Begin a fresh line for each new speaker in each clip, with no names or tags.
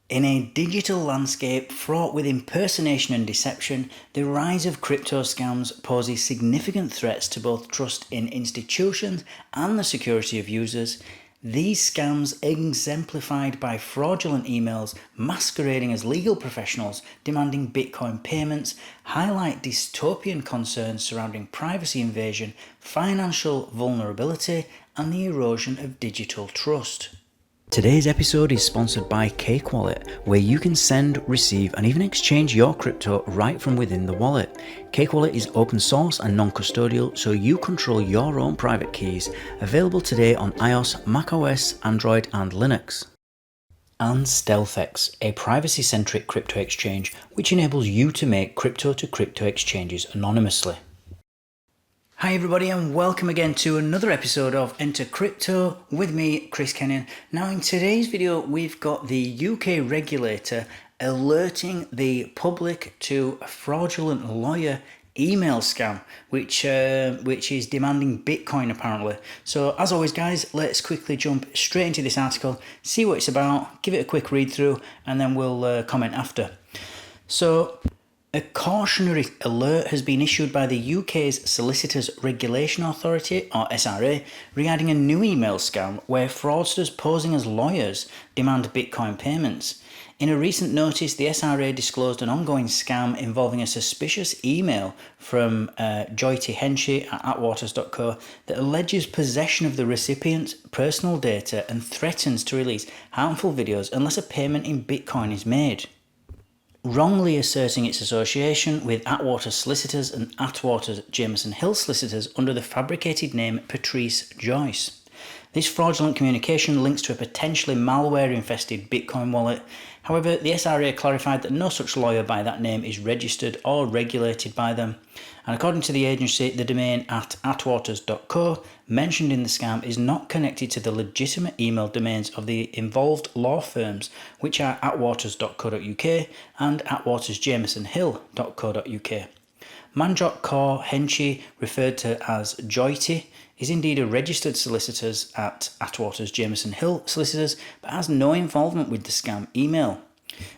In a digital landscape fraught with impersonation and deception, the rise of crypto scams poses significant threats to both trust in institutions and the security of users. These scams, exemplified by fraudulent emails masquerading as legal professionals demanding Bitcoin payments, highlight dystopian concerns surrounding privacy invasion, financial vulnerability, and the erosion of digital trust. Today's episode is sponsored by Cake Wallet, where you can send, receive, and even exchange your crypto right from within the wallet. Cake Wallet is open source and non-custodial, so you control your own private keys. Available today on iOS, macOS, Android, and Linux. And StealthEX, a privacy-centric crypto exchange which enables you to make crypto-to-crypto exchanges anonymously. Hi everybody, and welcome again to another episode of Enter Crypto with me, Chris Kenyon. Now in today's video we've got the UK regulator alerting the public to a fraudulent lawyer email scam which is demanding Bitcoin apparently. So as always guys, let's quickly jump straight into this article, see what it's about, give it a quick read through, and then we'll comment after. So a cautionary alert has been issued by the UK's Solicitors Regulation Authority, or SRA, regarding a new email scam where fraudsters posing as lawyers demand Bitcoin payments. In a recent notice, the SRA disclosed an ongoing scam involving a suspicious email from Joyty Henchy at atwaters.co that alleges possession of the recipient's personal data and threatens to release harmful videos unless a payment in Bitcoin is made, wrongly asserting its association with Atwater Solicitors and Atwater Jameson Hill Solicitors under the fabricated name Patrice Joyce. This fraudulent communication links to a potentially malware-infested Bitcoin wallet. However, the SRA clarified that no such lawyer by that name is registered or regulated by them. And according to the agency, the domain at atwaters.co mentioned in the scam is not connected to the legitimate email domains of the involved law firms, which are atwaters.co.uk and atwatersjamesonhill.co.uk. Manjot Kaur Henchy, referred to as Joyty, is indeed a registered solicitor at Atwater's Jameson Hill Solicitors, but has no involvement with the scam email.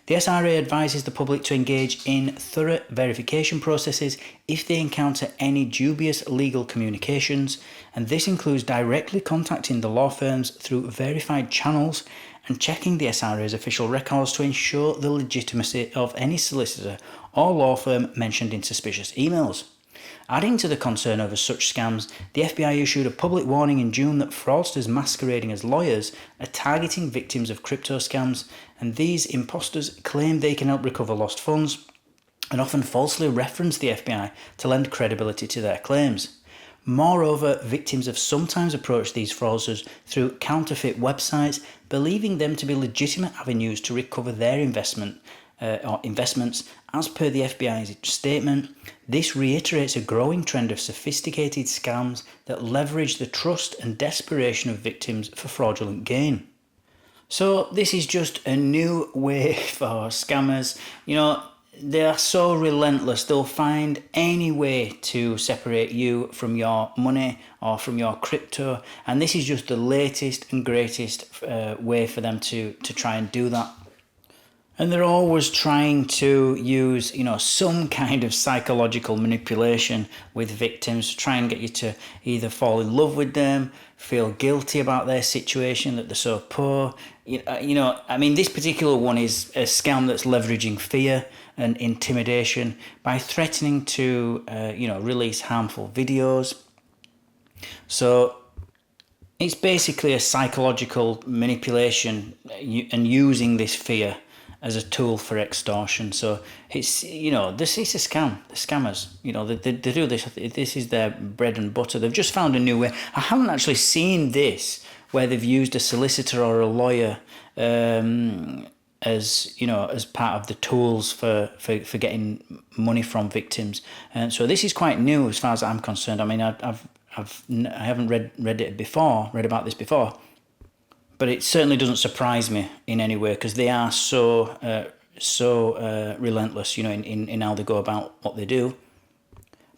The SRA advises the public to engage in thorough verification processes if they encounter any dubious legal communications, and this includes directly contacting the law firms through verified channels and checking the SRA's official records to ensure the legitimacy of any solicitor or law firm mentioned in suspicious emails. Adding to the concern over such scams, the FBI issued a public warning in June that fraudsters masquerading as lawyers are targeting victims of crypto scams, and these imposters claim they can help recover lost funds and often falsely reference the FBI to lend credibility to their claims. Moreover, victims have sometimes approached these fraudsters through counterfeit websites, believing them to be legitimate avenues to recover their investments. As per the FBI's statement, this reiterates a growing trend of sophisticated scams that leverage the trust and desperation of victims for fraudulent gain. So this is just a new way for scammers. You know, they are so relentless, they'll find any way to separate you from your money or from your crypto, and this is just the latest and greatest way for them to try and do that. And they're always trying to use, some kind of psychological manipulation with victims to try and get you to either fall in love with them, feel guilty about their situation, that they're so poor. This particular one is a scam that's leveraging fear and intimidation by threatening to, release harmful videos. So it's basically a psychological manipulation and using this fear as a tool for extortion. So it's, this is a scam. The scammers, they do this. This is their bread and butter. They've just found a new way. I haven't actually seen this where they've used a solicitor or a lawyer as part of the tools for getting money from victims. And so this is quite new as far as I'm concerned. I mean, I haven't read about this before. But it certainly doesn't surprise me in any way because they are so relentless, in how they go about what they do.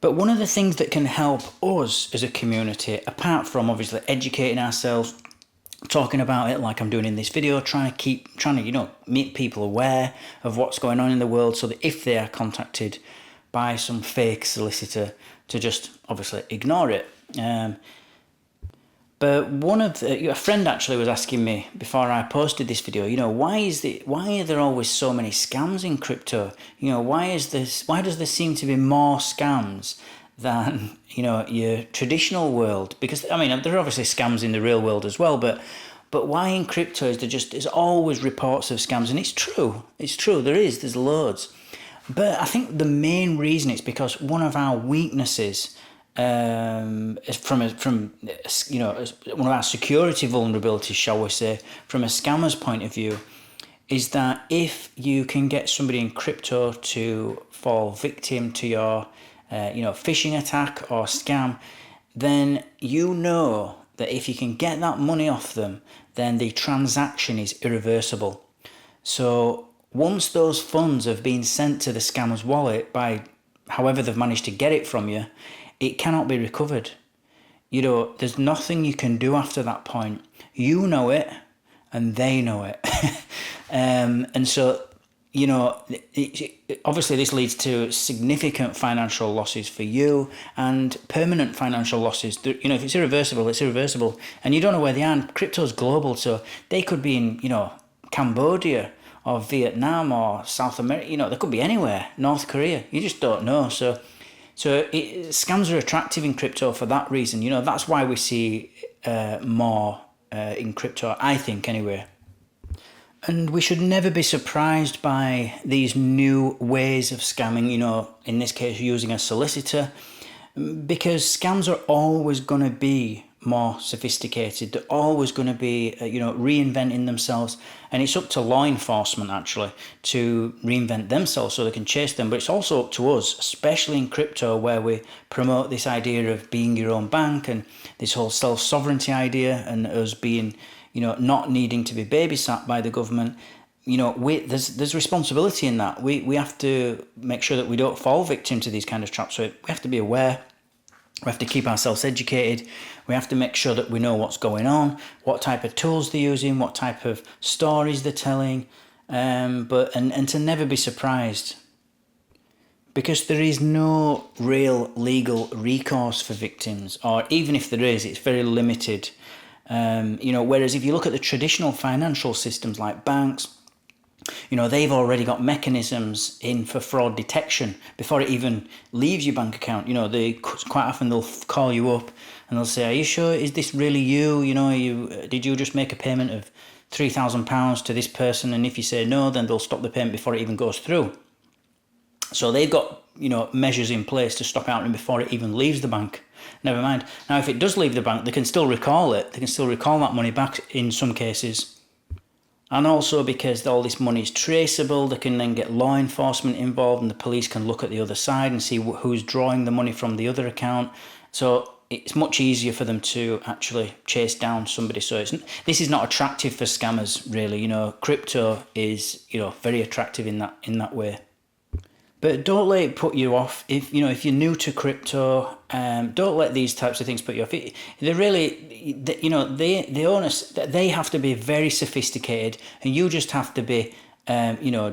But one of the things that can help us as a community, apart from obviously educating ourselves, talking about it like I'm doing in this video, trying to make people aware of what's going on in the world, so that if they are contacted by some fake solicitor, to just obviously ignore it. But a friend actually was asking me before I posted this video, why are there always so many scams in crypto? Why does there seem to be more scams than, your traditional world? Because, there are obviously scams in the real world as well, but why in crypto is there's always reports of scams? And it's true, there's loads. But I think the main reason is because one of our weaknesses, one of our security vulnerabilities, shall we say, from a scammer's point of view, is that if you can get somebody in crypto to fall victim to your, phishing attack or scam, then that if you can get that money off them, then the transaction is irreversible. So once those funds have been sent to the scammer's wallet by however they've managed to get it from you, it cannot be recovered. There's nothing you can do after that point. You know it, and they know it. And so, obviously this leads to significant financial losses for you and permanent financial losses. If it's irreversible, it's irreversible. And you don't know where they are. And crypto's global, so they could be in, Cambodia or Vietnam or South America. They could be anywhere, North Korea. You just don't know. So scams are attractive in crypto for that reason. That's why we see more in crypto, I think, anyway. And we should never be surprised by these new ways of scamming, in this case using a solicitor, because scams are always going to be more sophisticated. They're always going to be, reinventing themselves. And it's up to law enforcement, actually, to reinvent themselves so they can chase them. But it's also up to us, especially in crypto, where we promote this idea of being your own bank and this whole self-sovereignty idea, and us being, not needing to be babysat by the government. There's responsibility in that. We have to make sure that we don't fall victim to these kind of traps. So we have to be aware. We have to keep ourselves educated. We have to make sure that we know what's going on, what type of tools they're using, what type of stories they're telling, and to never be surprised, because there is no real legal recourse for victims, or even if there is, it's very limited. Whereas if you look at the traditional financial systems like banks, they've already got mechanisms in for fraud detection before it even leaves your bank account. They quite often they'll call you up and they'll say, "Are you sure? Is this really you? Did you just make a payment of £3,000 to this person?" And if you say no, then they'll stop the payment before it even goes through. So they've got measures in place to stop it happening before it even leaves the bank. Never mind. Now, if it does leave the bank, they can still recall it. They can still recall that money back in some cases. And also because all this money is traceable, they can then get law enforcement involved, and the police can look at the other side and see who's drawing the money from the other account. So it's much easier for them to actually chase down somebody. So this is not attractive for scammers, really. Crypto is, very attractive in that way. But don't let it put you off. If you're new to crypto, don't let these types of things put you off. They really, they have to be very sophisticated, and you just have to be,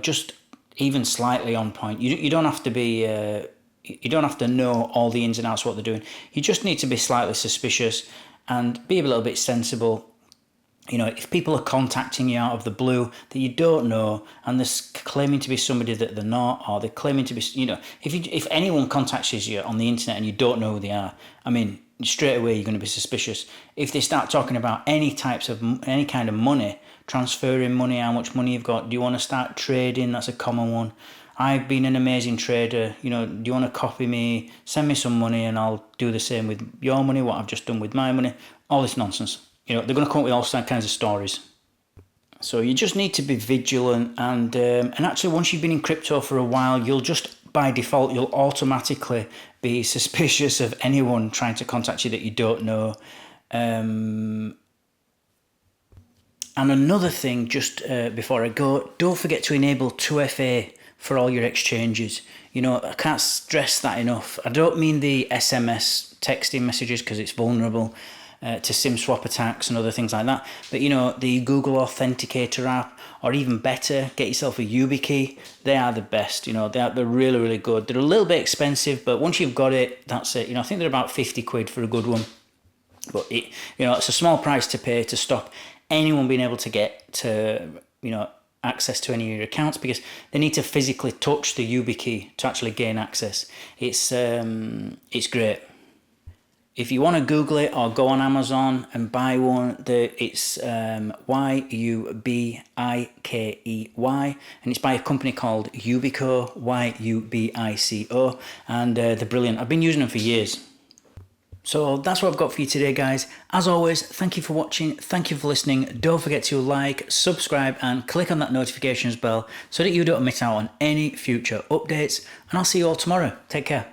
just even slightly on point. You don't have to be, you don't have to know all the ins and outs of what they're doing. You just need to be slightly suspicious and be a little bit sensible. If people are contacting you out of the blue that you don't know, and they're claiming to be somebody that they're not, or they're claiming to be, if anyone contacts you on the internet and you don't know who they are, straight away you're going to be suspicious. If they start talking about any kind of money, transferring money, how much money you've got, do you want to start trading? That's a common one. I've been an amazing trader, do you want to copy me? Send me some money and I'll do the same with your money, what I've just done with my money. All this nonsense. They're going to come up with all kinds of stories. So you just need to be vigilant, and actually once you've been in crypto for a while, you'll automatically be suspicious of anyone trying to contact you that you don't know. And another thing, just before I go, don't forget to enable 2FA for all your exchanges. I can't stress that enough. I don't mean the SMS texting messages because it's vulnerable. to SIM swap attacks and other things like that. But you know, the Google Authenticator app, or even better, get yourself a YubiKey. They are the best. You know, they're really, really good. They're a little bit expensive, but once you've got it, that's it. You know, I think they're about 50 quid for a good one. But it, you know, it's a small price to pay to stop anyone being able to get to, you know, access to any of your accounts, because they need to physically touch the YubiKey to actually gain access. It's great. If you want to Google it or go on Amazon and buy one, it's Yubikey, and it's by a company called Yubico, Yubico, and they're brilliant. I've been using them for years. So that's what I've got for you today, guys. As always, thank you for watching, thank you for listening. Don't forget to like, subscribe, and click on that notifications bell so that you don't miss out on any future updates. And I'll see you all tomorrow. Take care.